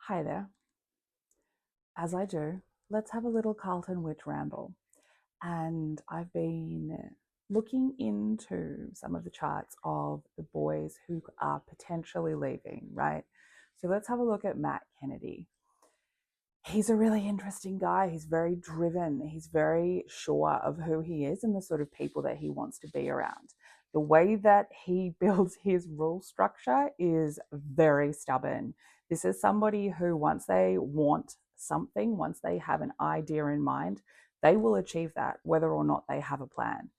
Hi there. As I do, let's have a little Carlton witch ramble. And I've been looking into some of the charts of the boys who are potentially leaving, right? So let's have a look at Matt Kennedy. He's a really interesting guy. He's very driven. He's very sure of who he is and the sort of people that he wants to be around. The way that he builds his rule structure is very stubborn. This is somebody who, once they want something, once they have an idea in mind, they will achieve that, whether or not they have a plan.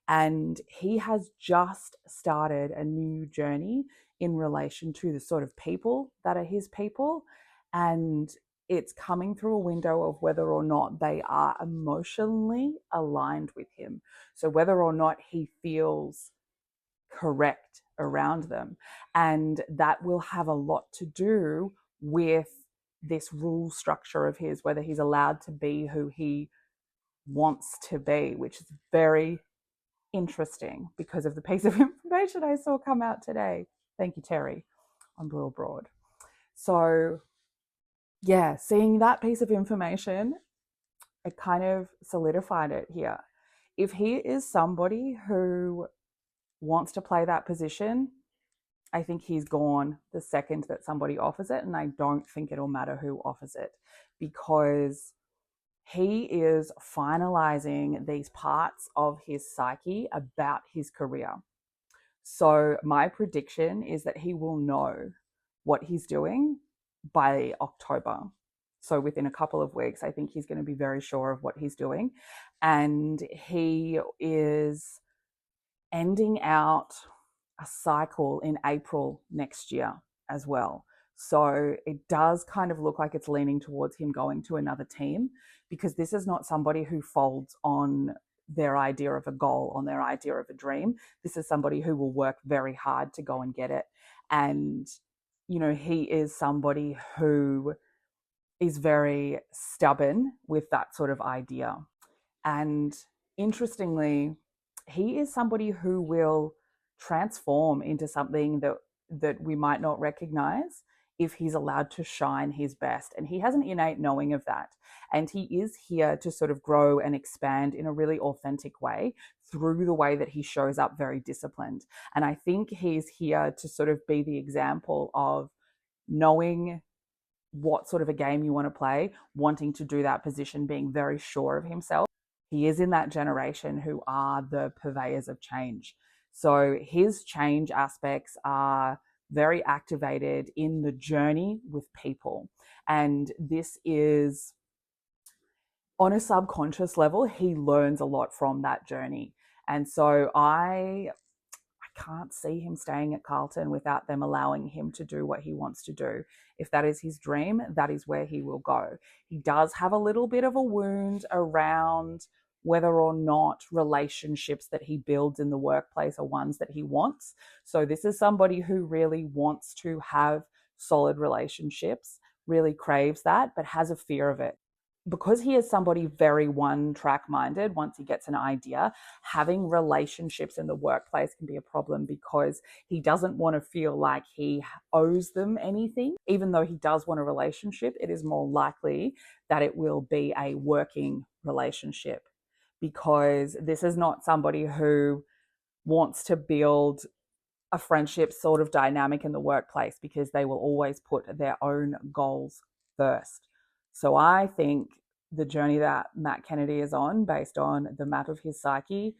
And he has just started a new journey in relation to the sort of people that are his people. And it's coming through a window of whether or not they are emotionally aligned with him. So whether or not he feels correct around them. And that will have a lot to do with this rule structure of his, whether he's allowed to be who he wants to be, which is very interesting because of the piece of information I saw come out today. Thank you, Terry, on Blue Abroad. So yeah, seeing that piece of information, it kind of solidified it here. If he is somebody who wants to play that position, I think he's gone the second that somebody offers it. And I don't think it'll matter who offers it, because he is finalizing these parts of his psyche about his career. So my prediction is that he will know what he's doing by October. So within a couple of weeks, I think he's going to be very sure of what he's doing. And he is ending out a cycle in April next year as well. So it does kind of look like it's leaning towards him going to another team, because this is not somebody who folds on their idea of a goal, on their idea of a dream. This is somebody who will work very hard to go and get it. And, you know, he is somebody who is very stubborn with that sort of idea. And interestingly, he is somebody who will transform into something that we might not recognize if he's allowed to shine his best. And he has an innate knowing of that. And he is here to sort of grow and expand in a really authentic way through the way that he shows up very disciplined. And I think he's here to sort of be the example of knowing what sort of a game you want to play, wanting to do that position, being very sure of himself. He is in that generation who are the purveyors of change. So his change aspects are very activated in the journey with people. And this is, on a subconscious level, he learns a lot from that journey. And so I can't see him staying at Carlton without them allowing him to do what he wants to do. If that is his dream, that is where he will go. He does have a little bit of a wound around whether or not relationships that he builds in the workplace are ones that he wants. So this is somebody who really wants to have solid relationships, really craves that, but has a fear of it. Because he is somebody very one track minded, once he gets an idea, having relationships in the workplace can be a problem, because he doesn't want to feel like he owes them anything. Even though he does want a relationship, it is more likely that it will be a working relationship, because this is not somebody who wants to build a friendship sort of dynamic in the workplace, because they will always put their own goals first. So I think the journey that Matt Kennedy is on, based on the map of his psyche,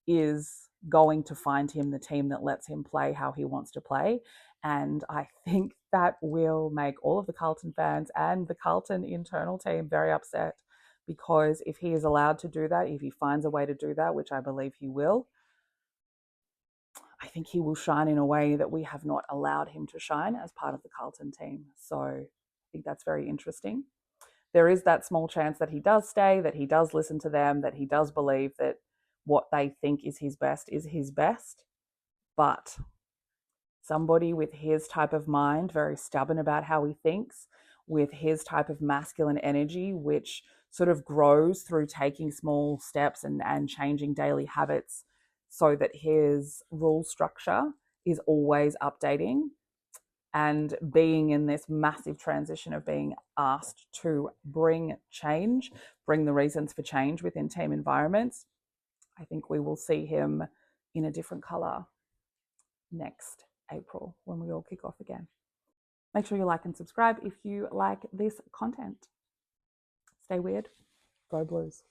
is going to find him the team that lets him play how he wants to play. And I think that will make all of the Carlton fans and the Carlton internal team very upset, because if he is allowed to do that, if he finds a way to do that, which I believe he will, I think he will shine in a way that we have not allowed him to shine as part of the Carlton team. So I think that's very interesting. There is that small chance that he does stay, that he does listen to them, that he does believe that what they think is his best is his best. But somebody with his type of mind, very stubborn about how he thinks, with his type of masculine energy, which sort of grows through taking small steps and changing daily habits, so that his rule structure is always updating. and being in this massive transition of being asked to bring change, bring the reasons for change within team environments, I think we will see him in a different color next April when we all kick off again. Make sure you like and subscribe if you like this content. Stay weird, go blues.